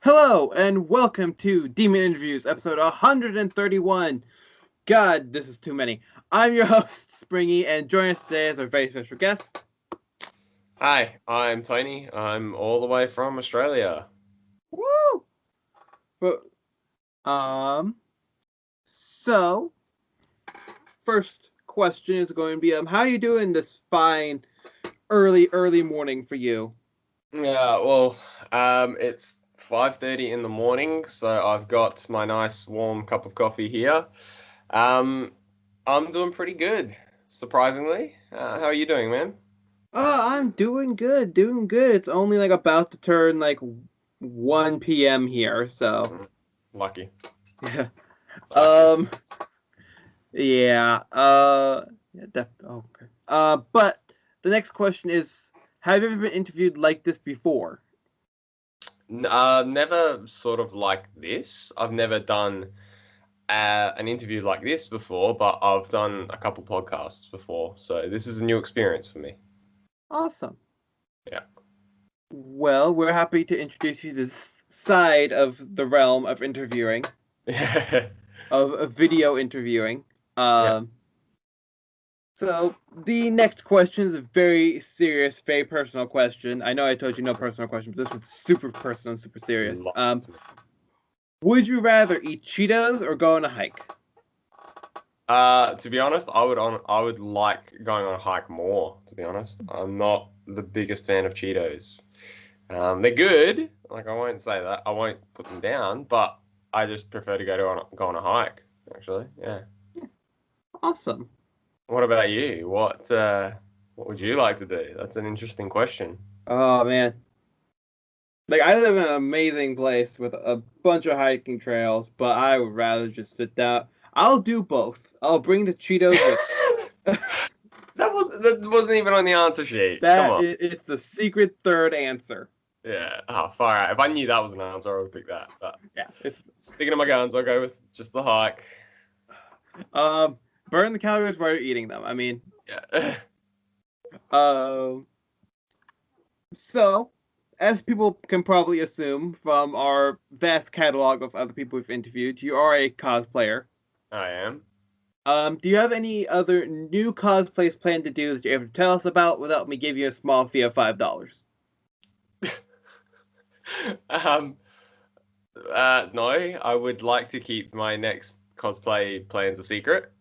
Hello and welcome to Demon Interviews, episode 131. God, this is too many. I'm your host, Springy, and joining us today is our very special guest. Hi, I'm Tony. I'm all the way from Australia. Woo! But, so, first question is going to be, how are you doing this fine early morning for you? It's 5:30 in the morning, so I've got my nice warm cup of coffee here. Um, I'm doing pretty good, surprisingly. How are you doing, man? I'm doing good. It's only about to turn 1 p.m. here, so Mm, Lucky, yeah. lucky. Um, Yeah. Yeah. Okay. But the next question is: have you ever been interviewed like this before? Never sort of like this. I've never done an interview like this before, but I've done a couple podcasts before, so this is a new experience for me. Awesome. Yeah. Well, we're happy to introduce you to this side of the realm of interviewing, of video interviewing. Yeah. Um. So the next question is a very serious, very personal question. I know I told you no personal question, but this one's super personal and super serious. Lots. Would you rather eat Cheetos or go on a hike? To be honest, I would like going on a hike more. To be honest, I'm not the biggest fan of Cheetos. They're good. Like I won't say that. I won't put them down, but I just prefer to go on a hike. Actually, yeah. Awesome. What about you? What would you like to do? That's an interesting question. Oh man. Like I live in an amazing place with a bunch of hiking trails, but I would rather just sit down. I'll do both. I'll bring the Cheetos with That wasn't even on the answer sheet. Come on. it's the secret third answer. Yeah. Oh, far out. If I knew that was an answer, I would pick that. But Yeah, it's sticking to my guns, I'll go with just the hike. um burn the calories while you're eating them. I mean, Yeah. um so as people can probably assume from our vast catalog of other people we've interviewed, you are a cosplayer. I am. Do you have any other new cosplays planned to do that you're able to tell us about without me giving you a small fee of $5? um, no, I would like to keep my next cosplay plans a secret.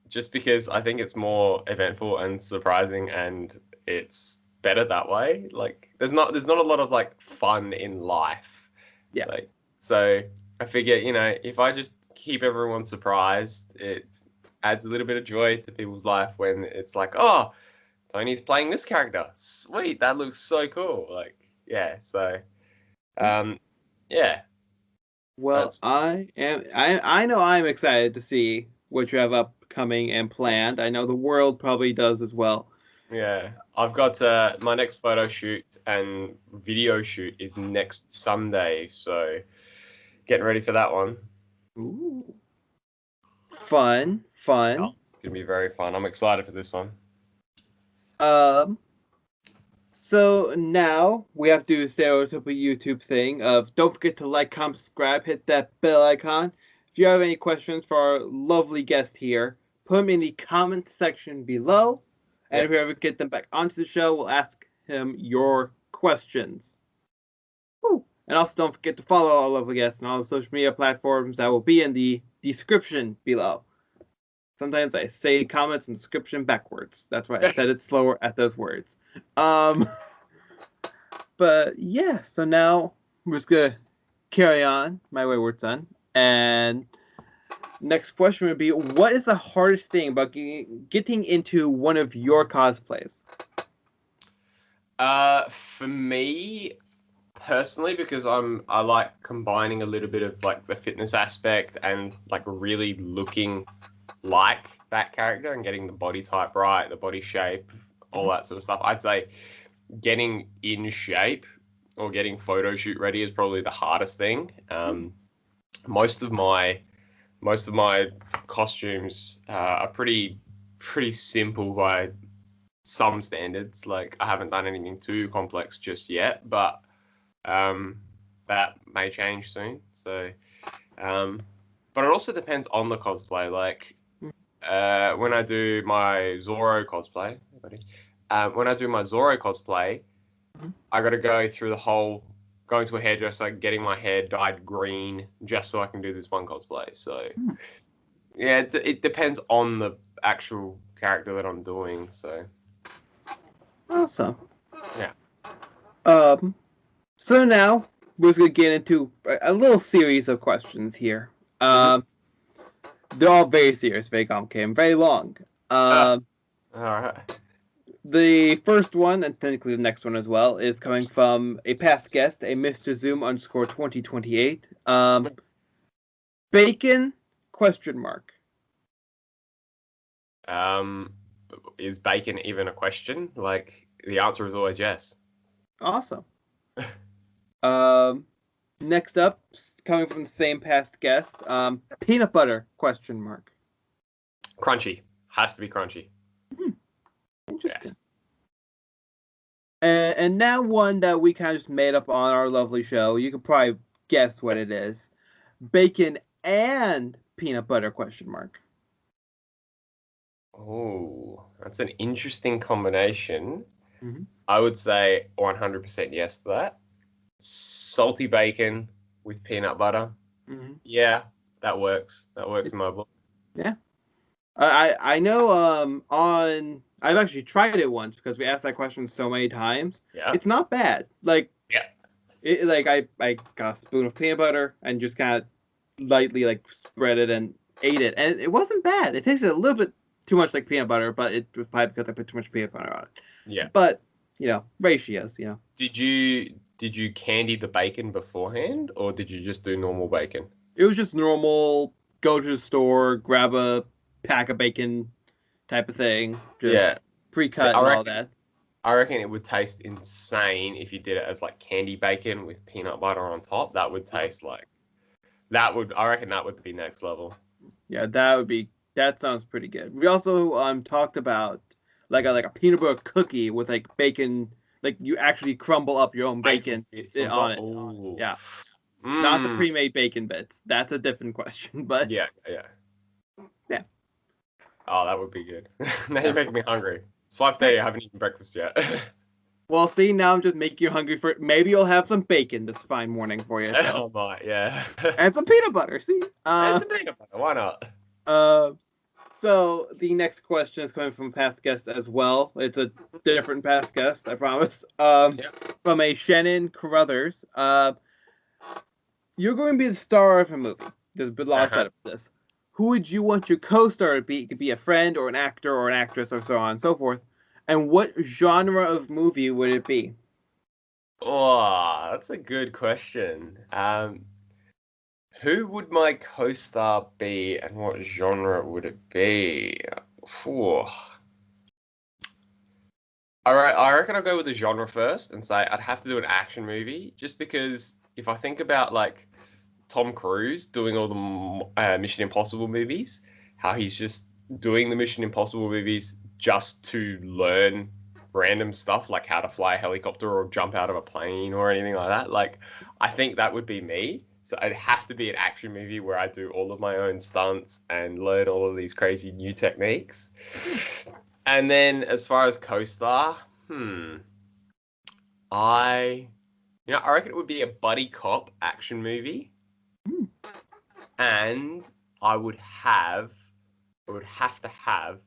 Just because I think it's more eventful and surprising, and it's better that way. Like, there's not a lot of like fun in life. Yeah. Like, so I figure, if I just keep everyone surprised, it adds a little bit of joy to people's life when it's like, oh, Tony's playing this character. Sweet, that looks so cool. Like, yeah, so um, yeah, Well, that's I know I'm excited to see what you have upcoming and planned. I know the world probably does as well. yeah. I've got my next photo shoot and video shoot is next Sunday, so getting ready for that one. Ooh. Fun, Yeah, fun. it's gonna be very fun. I'm excited for this one. Um, so now we have to do the stereotypical YouTube thing of don't forget to like, comment, subscribe, hit that bell icon. If you have any questions for our lovely guest here, put them in the comment section below. And if Yep. we ever get them back onto the show, we'll ask him your questions. Woo. And also don't forget to follow our lovely guests on all the social media platforms that will be in the description below. Sometimes I say comments and description backwards. That's why I said it slower at those words. Um, but yeah, so now we're just gonna carry on, my wayward son. And next question would be, what is the hardest thing about getting into one of your cosplays? For me personally, because I like combining a little bit of like the fitness aspect and like really looking like that character and getting the body type right, the body shape, all that sort of stuff. I'd say getting in shape or getting photo shoot ready is probably the hardest thing. Most of my most of my costumes are pretty simple by some standards. Like I haven't done anything too complex just yet, but um, that may change soon. So, but it also depends on the cosplay. Like, when I do my Zorro cosplay, I got to go through the whole going to a hairdresser, getting my hair dyed green just so I can do this one cosplay. So, yeah, it depends on the actual character that I'm doing. So, Awesome. yeah. So now we're just gonna get into a little series of questions here. They're all very serious, very complicated, and very long. All right. The first one, and technically the next one as well, is coming from a past guest, a Mr. Zoom _ 2028. Bacon ? Is bacon even a question? Like, the answer is always yes. Awesome. Next up, coming from the same past guest, peanut butter ? Crunchy. Has to be crunchy. Interesting. Yeah. And now one that we kind of just made up on our lovely show. You can probably guess what it is. Bacon and peanut butter ? Oh, that's an interesting combination. Mm-hmm. I would say 100% yes to that. Salty bacon with peanut butter. Mm-hmm. Yeah, that works. That works in my book. Yeah. I know I've actually tried it once because we asked that question so many times. Yeah. It's not bad. Like, yeah. I got a spoon of peanut butter and just kind of lightly like spread it and ate it, and it wasn't bad. It tasted a little bit too much like peanut butter, but it was probably because I put too much peanut butter on it. Yeah. But ratios. Did you candy the bacon beforehand, or did you just do normal bacon? It was just normal. Go to the store, grab a pack of bacon, type of thing. Just pre-cut and all that. I reckon it would taste insane if you did it as like candy bacon with peanut butter on top. That would taste like I reckon that would be next level. Yeah, that sounds pretty good. We also talked about like a peanut butter cookie with like bacon, like you actually crumble up your own bacon on it. Ooh. Yeah. Not the pre-made bacon bits. That's a different question, but yeah. Oh, that would be good. Now you're making me hungry. It's 5:30. I haven't eaten breakfast yet. Well, see, now I'm just making you hungry for it. Maybe you'll have some bacon this fine morning for you. Oh my, yeah. And some peanut butter. See, and some peanut butter. Why not? So the next question is coming from a past guest as well. It's a different past guest, I promise. From a Shannon Carruthers. You're going to be the star of a movie. There's a lot of setup for this. Who would you want your co-star to be? It could be a friend or an actor or an actress or so on and so forth. And what genre of movie would it be? Oh, that's a good question. Who would my co-star be and what genre would it be? I reckon I'll go with the genre first and say I'd have to do an action movie just because if I think about like Tom Cruise doing all the Mission Impossible movies, how he's just doing the Mission Impossible movies just to learn random stuff like how to fly a helicopter or jump out of a plane or anything like that. Like, I think that would be me. So it'd have to be an action movie where I do all of my own stunts and learn all of these crazy new techniques. And then as far as co-star, I reckon it would be a buddy cop action movie. And I would have to have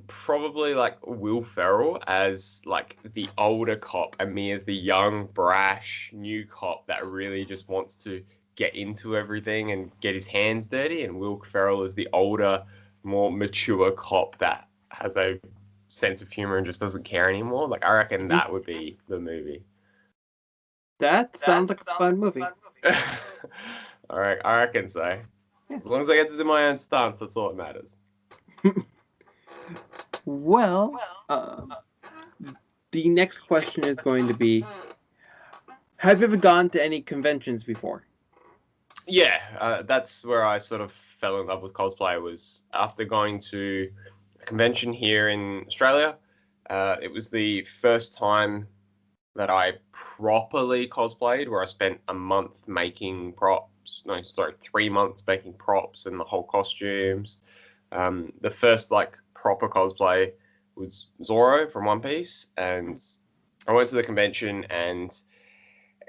probably like Will Ferrell as like the older cop and me as the young, brash, new cop that really just wants to get into everything and get his hands dirty. And Will Ferrell is the older, more mature cop that has a sense of humor and just doesn't care anymore. Like, I reckon that would be the movie. That sounds like a fun movie. All right, I reckon so. Yeah. As long as I get to do my own stunts, that's all that matters. Well, the next question is going to be, have you ever gone to any conventions before? Yeah, that's where I sort of fell in love with cosplay, was after going to a convention here in Australia. It was the first time that I properly cosplayed, where I spent a month making props. No, sorry, 3 months making props and the whole costumes. The first like proper cosplay was Zoro from One Piece, and I went to the convention and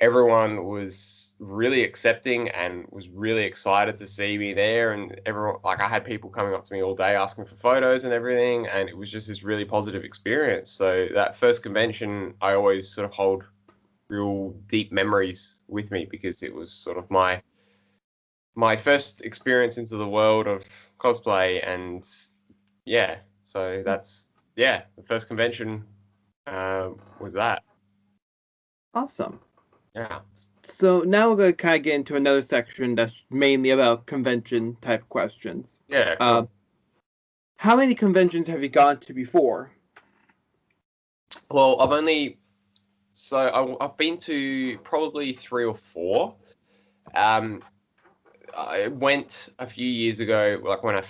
everyone was really accepting and was really excited to see me there. And everyone, like, I had people coming up to me all day asking for photos and everything, and it was just this really positive experience. So that first convention, I always sort of hold real deep memories with me, because it was sort of my first experience into the world of cosplay. And yeah, so that's, yeah, the first convention was that. Awesome. Yeah. So now we're going to kind of get into another section that's mainly about convention type questions. Yeah, cool. How many conventions have you gone to before? Well, I've been to probably 3 or 4. I went a few years ago, like when I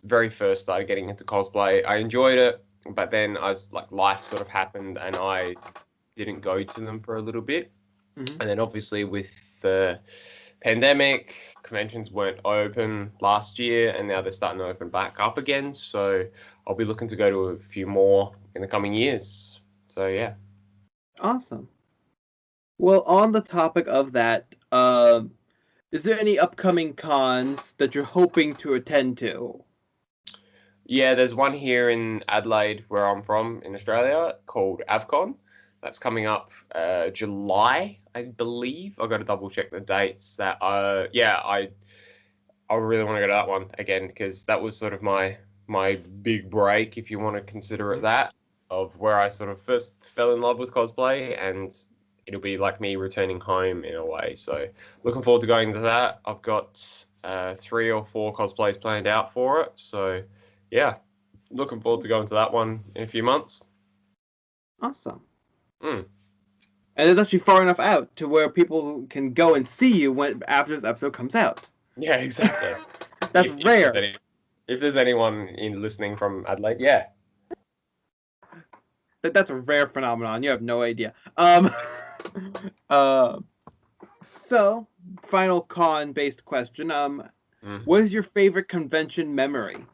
very first started getting into cosplay. I enjoyed it, but then life sort of happened and I didn't go to them for a little bit. Mm-hmm. And then obviously with the pandemic, conventions weren't open last year, and now they're starting to open back up again. So I'll be looking to go to a few more in the coming years. So yeah. Awesome. Well, on the topic of that, is there any upcoming cons that you're hoping to attend to? Yeah, there's one here in Adelaide, where I'm from in Australia, called AvCon. That's coming up July, I believe. I've got to double check the dates. I really want to go to that one again, because that was sort of my big break, if you want to consider it that, of where I sort of first fell in love with cosplay, and it'll be like me returning home in a way. So looking forward to going to that. I've got 3 or 4 cosplays planned out for it. So yeah, looking forward to going to that one in a few months. Awesome. Mm. And it's actually far enough out to where people can go and see you after this episode comes out. Yeah, exactly. That's rare. If there's anyone listening from Adelaide, yeah. That's a rare phenomenon. You have no idea. So, final con-based question. What is your favorite convention memory?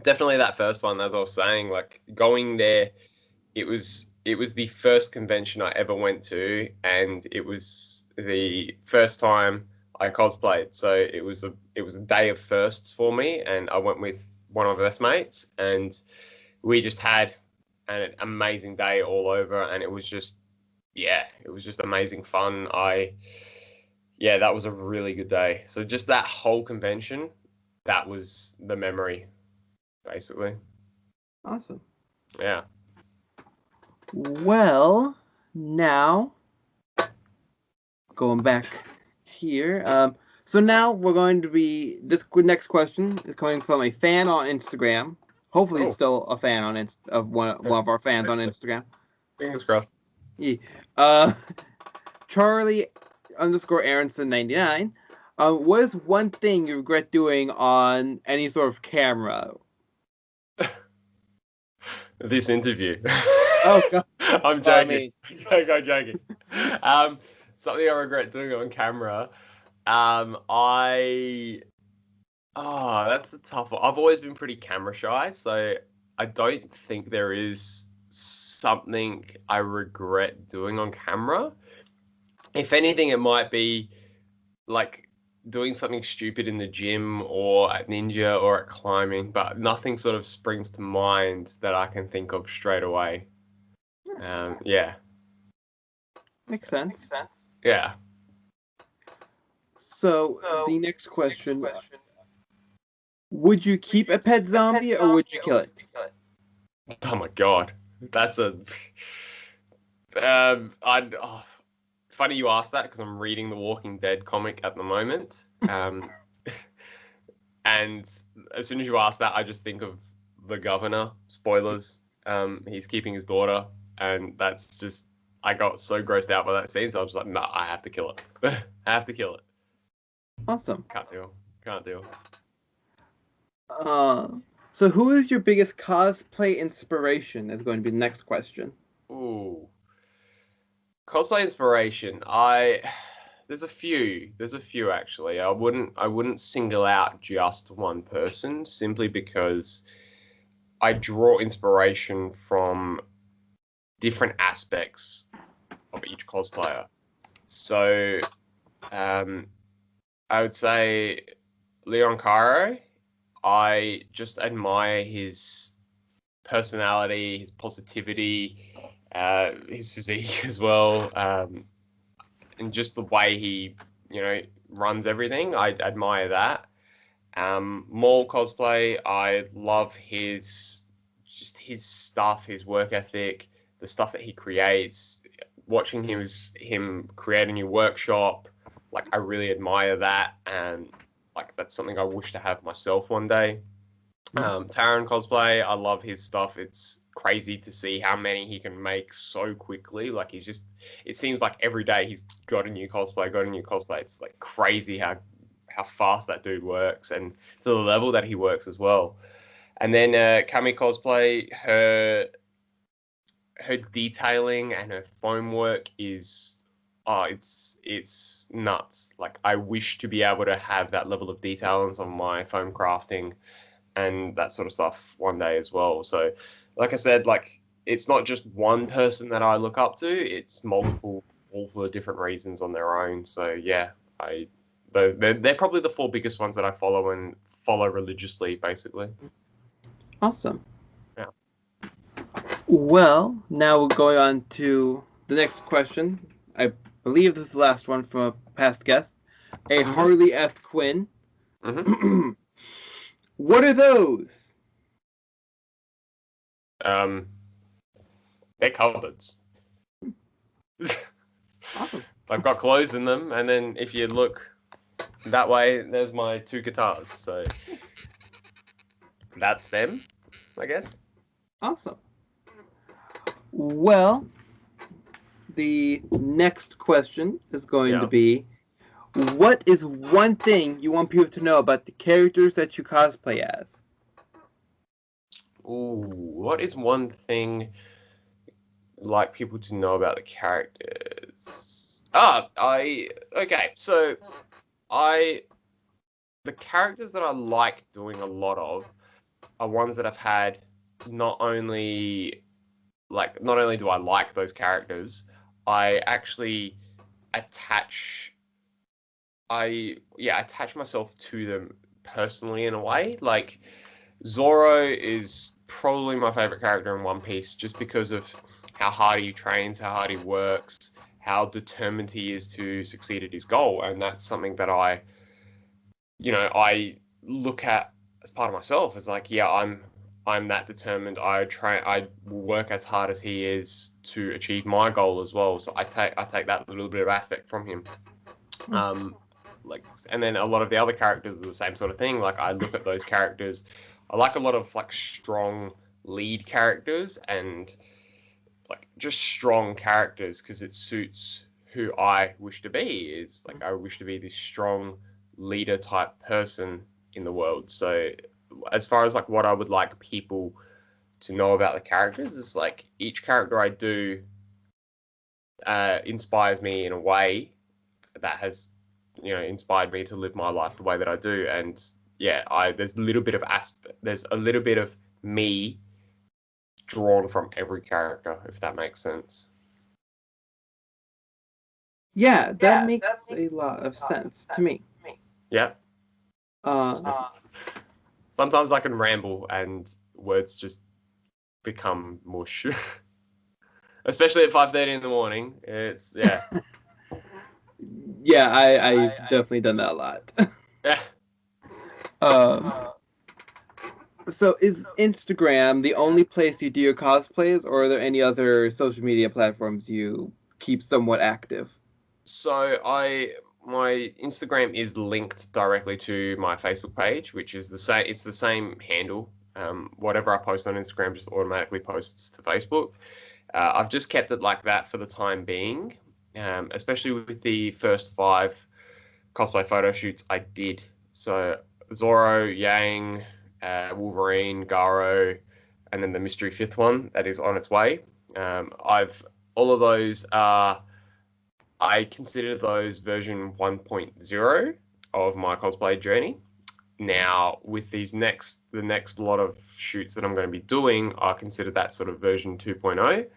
Definitely that first one, as I was saying, like going there, it was the first convention I ever went to, and it was the first time I cosplayed. So it was a day of firsts for me, and I went with one of my best mates, and we just had an amazing day all over, and it was just amazing fun. That was a really good day. So just that whole convention, that was the memory, basically. Awesome. Yeah. Well, now going back here. So now we're going to be this next question is coming from a fan on Instagram. Hopefully, it's still a fan of one of our fans on Instagram. Fingers crossed. Yeah. Charlie_Aronson99. What is one thing you regret doing on any sort of camera? This interview. Oh God. I'm joking. I'm joking. Something I regret doing on camera. That's a tough one. I've always been pretty camera shy, so I don't think there is something I regret doing on camera. If anything, it might be like doing something stupid in the gym or at Ninja or at climbing, but nothing sort of springs to mind that I can think of straight away. Yeah. Makes sense. Yeah. So the next question: would you keep a pet zombie or would you kill it? Oh my God, that's a. Funny you asked that, because I'm reading the Walking Dead comic at the moment. And as soon as you ask that, I just think of the governor. Spoilers. He's keeping his daughter, and that's just. I got so grossed out by that scene, so I was like, nah, I have to kill it. I have to kill it. Awesome. Can't deal. So who is your biggest cosplay inspiration is going to be the next question. Ooh. Cosplay Inspiration. There's a few. There's a few actually. I wouldn't single out just one person simply because I draw inspiration from different aspects of each cosplayer. So, I would say Leon Cairo. I just admire his personality, his positivity, his physique as well, and just the way he, runs everything. I admire that. Mall cosplay. I love his stuff, his work ethic, the stuff that he creates. Watching him create a new workshop, like I really admire that, and like that's something I wish to have myself one day. Taran cosplay, I love his stuff. It's crazy to see how many he can make so quickly. Like it seems like every day he's got a new cosplay. It's like crazy how fast that dude works and to the level that he works as well. And then Cami cosplay, her detailing and her foam work is it's nuts. Like I wish to be able to have that level of detail in some of my foam crafting and that sort of stuff one day as well. So, like I said, like it's not just one person that I look up to; it's multiple, all for different reasons on their own. So yeah, they're probably the four biggest ones that I follow religiously, basically. Awesome. Yeah. Well, now we're going on to the next question. I believe this is the last one from a past guest. A Harley F. Quinn. Mm-hmm. What are those? They're cupboards. Awesome. I've got clothes in them, and then if you look that way, there's my two guitars. So that's them, I guess. Awesome. Well, the next question is going to be, what is one thing you want people to know about the characters that you cosplay as? Ooh, what is one thing I'd like people to know about the characters? Okay, so the characters that I like doing a lot of are ones that I've had not only do I like those characters, I actually attach myself to them personally in a way. Like Zoro is probably my favorite character in One Piece just because of how hard he trains, how hard he works, how determined he is to succeed at his goal. And that's something that I look at as part of myself. It's like, yeah, I'm that determined. I will work as hard as he is to achieve my goal as well. So I take that little bit of aspect from him. And then a lot of the other characters are the same sort of thing. Like I look at those characters. I like a lot of like strong lead characters and like just strong characters because it suits who I wish to be. Is like I wish to be this strong leader type person in the world. So as far as like what I would like people to know about the characters is like each character I do inspires me in a way that has inspired me to live my life the way that I do. And yeah, there's a little bit of me drawn from every character, if that makes sense. Yeah, that makes a lot of sense to me. Yeah. Uh, Sometimes I can ramble and words just become mush. Especially at 5:30 in the morning. It's yeah. Yeah, I've definitely done that a lot. Yeah. So is Instagram the only place you do your cosplays, or are there any other social media platforms you keep somewhat active? So my Instagram is linked directly to my Facebook page, which is the same. It's the same handle. Whatever I post on Instagram just automatically posts to Facebook. I've just kept it like that for the time being, especially with the first 5 cosplay photo shoots I did. So Zoro, Yang, Wolverine, Garo, and then the mystery 5th one that is on its way. All of those are, I consider those version 1.0 of my cosplay journey. Now, with the next lot of shoots that I'm going to be doing, I consider that sort of version 2.0.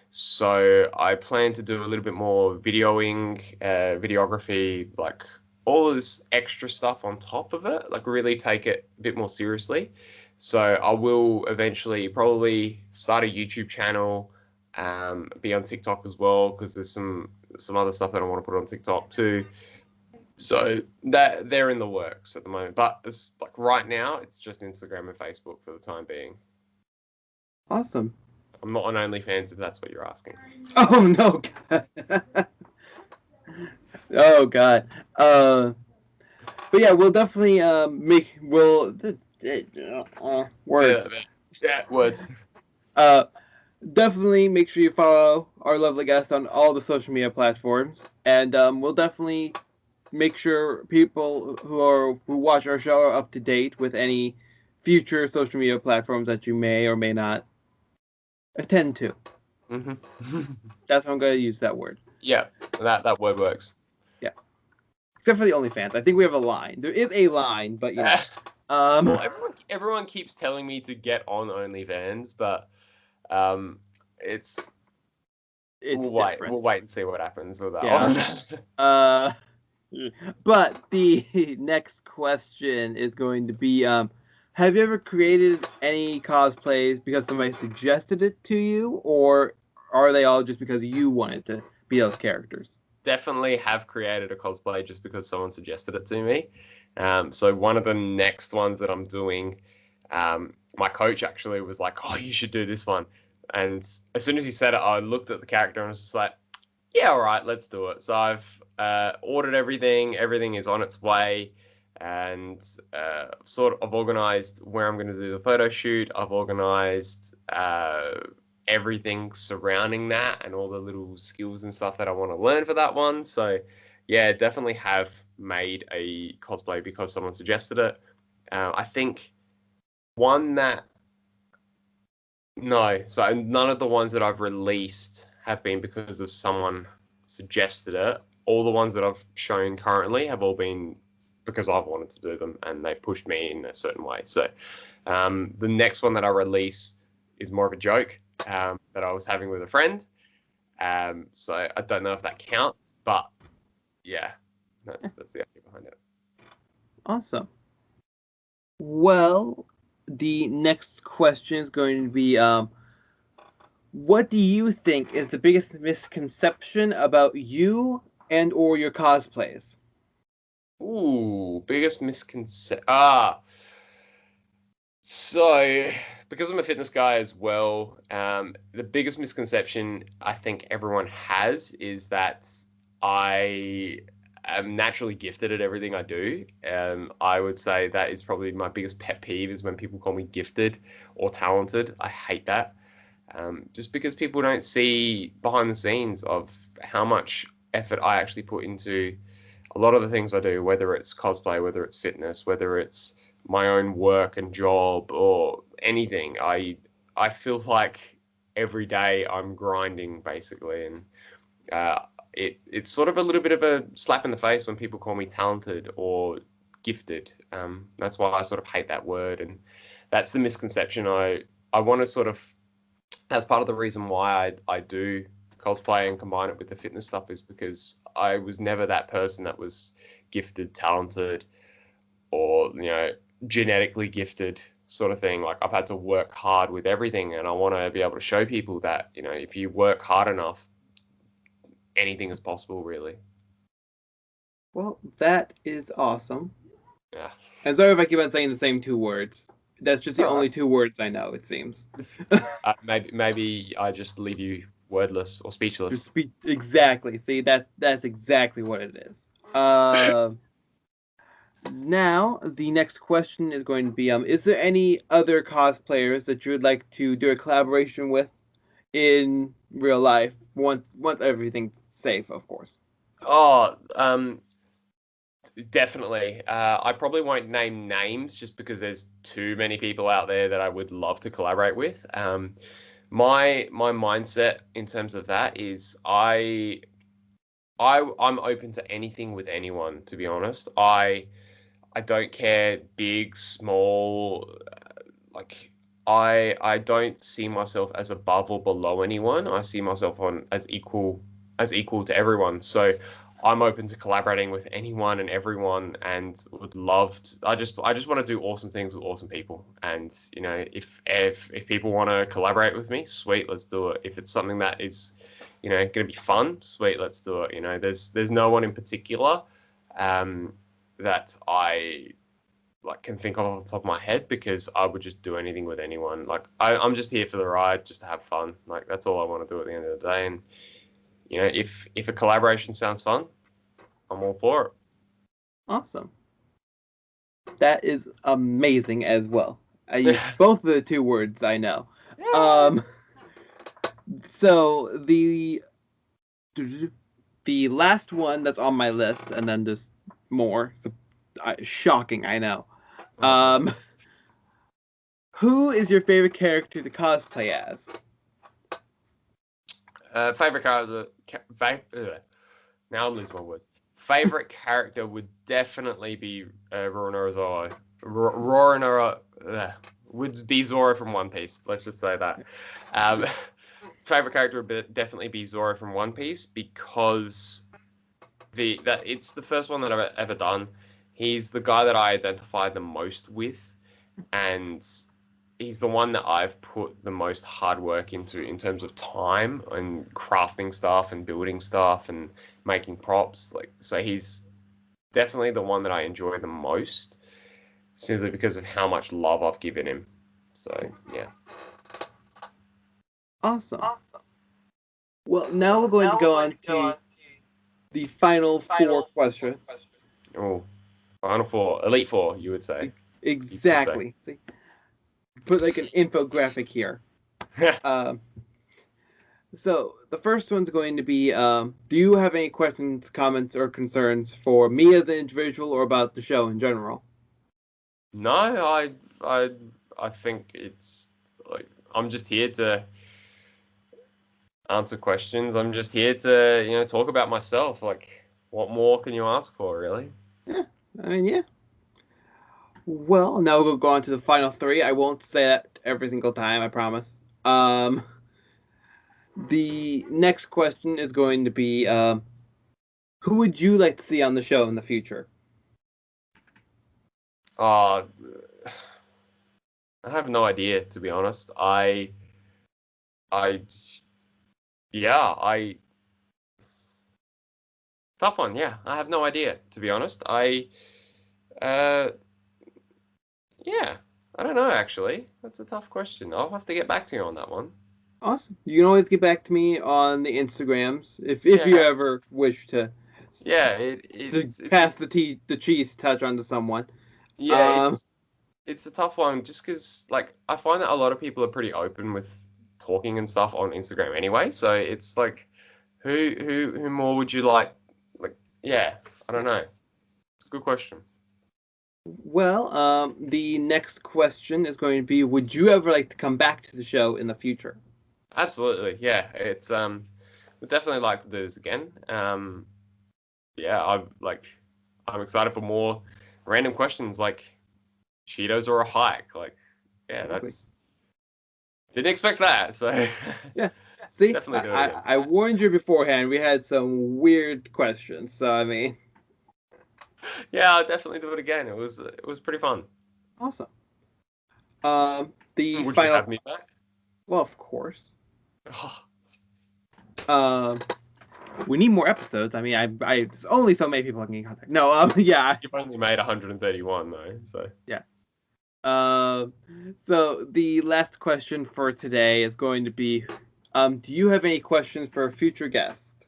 So I plan to do a little bit more videoing, videography, like all of this extra stuff on top of it, like really take it a bit more seriously. So I will eventually probably start a YouTube channel, be on TikTok as well, because there's some other stuff that I want to put on TikTok too. So that they're in the works at the moment, but it's like right now it's just Instagram and Facebook for the time being. Awesome. I'm not on OnlyFans if that's what you're asking. Oh no. Oh god. But yeah, we'll definitely words. Yeah, words. Definitely make sure you follow our lovely guest on all the social media platforms, and we'll definitely make sure people who watch our show are up to date with any future social media platforms that you may or may not attend to. Mm-hmm. That's how I'm going to use that word. Yeah, that word works. Yeah, except for the OnlyFans. I think we have a line. There is a line, but you know. Well, everyone keeps telling me to get on OnlyFans, but it's we'll wait. We'll wait and see what happens with that one. But the next question is going to be: have you ever created any cosplays because somebody suggested it to you, or are they all just because you wanted to be those characters? Definitely have created a cosplay just because someone suggested it to me. So one of the next ones that I'm doing, my coach actually was like, "Oh, you should do this one." And as soon as he said it, I looked at the character and was just like, "Yeah, all right, let's do it." So I've ordered everything. Everything is on its way, and I've organized where I'm going to do the photo shoot. I've organized everything surrounding that and all the little skills and stuff that I want to learn for that one. So yeah, definitely have made a cosplay because someone suggested it. I think one that so none of the ones that I've released have been because of someone suggested it. All the ones that I've shown currently have all been because I've wanted to do them and they've pushed me in a certain way. So the next one that I release is more of a joke that I was having with a friend. So I don't know if that counts, but yeah, that's the idea behind it. Awesome. Well, the next question is going to be what do you think is the biggest misconception about you and or your cosplays? Ooh, biggest misconception. So because I'm a fitness guy as well, the biggest misconception I think everyone has is that I am naturally gifted at everything I do. I would say that is probably my biggest pet peeve is when people call me gifted or talented. I hate that. Just because people don't see behind the scenes of how much effort I actually put into a lot of the things I do, whether it's cosplay, whether it's fitness, whether it's my own work and job or anything. I feel like every day I'm grinding basically, and it's sort of a little bit of a slap in the face when people call me talented or gifted. That's why I sort of hate that word, and that's the misconception. I want to sort of, as part of the reason why I do cosplay and combine it with the fitness stuff is because I was never that person that was gifted, talented, or genetically gifted sort of thing. Like I've had to work hard with everything, and I want to be able to show people that if you work hard enough, anything is possible, really. Well, that is awesome. Yeah. And sorry if I keep on saying the same two words. That's just the All only right. 2 words I know, it seems. Maybe I just leave you wordless or speechless. Exactly. See, that's exactly what it is. Now, the next question is going to be: is there any other cosplayers that you would like to do a collaboration with in real life once everything's safe, of course? Oh, definitely. I probably won't name names just because there's too many people out there that I would love to collaborate with. My mindset in terms of that is I'm open to anything with anyone, to be honest. I don't care big, small, like I don't see myself as above or below anyone. I see myself on as equal to everyone. So I'm open to collaborating with anyone and everyone, and would love to. I just want to do awesome things with awesome people. And you know, if people want to collaborate with me, sweet, let's do it. If it's something that is, you know, going to be fun, sweet, let's do it. You know, there's no one in particular that I like can think of off the top of my head, because I would just do anything with anyone. Like I'm just here for the ride, just to have fun. Like that's all I want to do at the end of the day. And you know, if a collaboration sounds fun, I'm all for it. Awesome. That is amazing as well. I use both of the two words I know. Yeah. So the last one that's on my list, and then just more. So, shocking, I know. Who is your favorite character to cosplay as? Favorite character. Now I'm losing my words. Favorite character would definitely be Roronoa. Would be Zoro from One Piece. Let's just say that. Favorite character would definitely be Zoro from One Piece, because that it's the first one that I've ever done. He's the guy that I identify the most with, and he's the one that I've put the most hard work into in terms of time and crafting stuff and building stuff and making props. Like, so he's definitely the one that I enjoy the most, simply because of how much love I've given him. So yeah. Awesome. Well, now we're going to go on to the final four questions. Oh, final four, elite four, you would say. Exactly. See, put like an infographic here. So the first one's going to be: do you have any questions, comments, or concerns for me as an individual, or about the show in general? No, I think it's like I'm just here to answer questions. I'm just here to, you know, talk about myself. Like, what more can you ask for, really? Yeah, I mean, yeah. Well, now we'll go on to the final three. I won't say that every single time, I promise. The next question is going to be: who would you like to see on the show in the future? Uh, I have no idea, to be honest. I, yeah, tough one. Yeah, I have no idea, to be honest. Uh, yeah, I don't know, actually. That's a tough question. I'll have to get back to you on that one. Awesome. You can always get back to me on the Instagrams if you Yeah, ever wish to yeah, pass the cheese touch onto someone. yeah, Um, it's a tough one, just because like I find that a lot of people are pretty open with talking and stuff on Instagram anyway. So it's like, who more would you like? Like, yeah, I don't know. It's a good question. well, the next question is going to be: would you ever like to come back to the show in the future? Absolutely, yeah. It's would definitely like to do this again. Yeah, I'm excited for more random questions like Cheetos or a hike. Like, yeah, Exactly. that's didn't expect that. So Yeah. See, definitely do it again. I warned you beforehand. We had some weird questions, so I mean, Yeah, I'll definitely do it again. It was pretty fun. awesome. The Would you final, have me back? well, of course. Oh, Um, we need more episodes. I mean, there's only so many people I can contact. No, yeah, you've only made 131 though, so. yeah. Um, so the last question for today is going to be, do you have any questions for a future guest?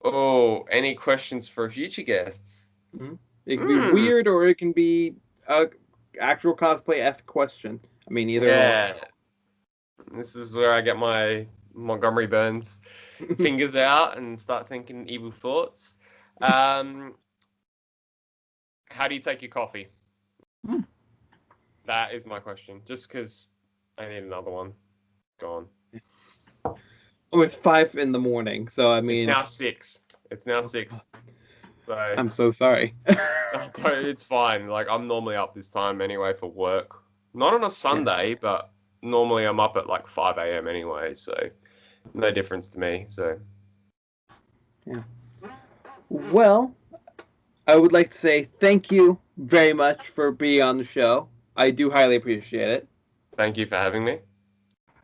Oh, any questions for future guests? Mm-hmm. It can be weird, or it can be a actual cosplay-esque question. I mean, either Yeah, this is where I get my Montgomery Burns or. fingers out and start thinking evil thoughts. Um, how do you take your coffee? Hmm. That is my question. Just because I need another one. gone. Oh, it's 5 in the morning, so I mean... It's now 6. It's now 6. So I'm so sorry. it's fine. Like, I'm normally up this time anyway for work. Not on a Sunday, but normally I'm up at like 5 a.m. anyway, so no difference to me. So Yeah. Well, I would like to say thank you very much for being on the show. I do highly appreciate it. thank you for having me.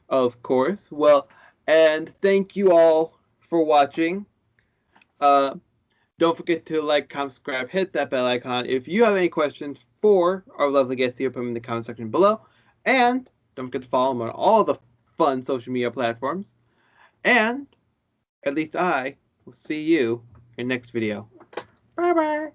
Of course. Well, and thank you all for watching. Don't forget to like, comment, subscribe, hit that bell icon. If you have any questions for our lovely guests here, put them in the comment section below. And don't forget to follow them on all the fun social media platforms. And at least I will see you in next video. Bye-bye.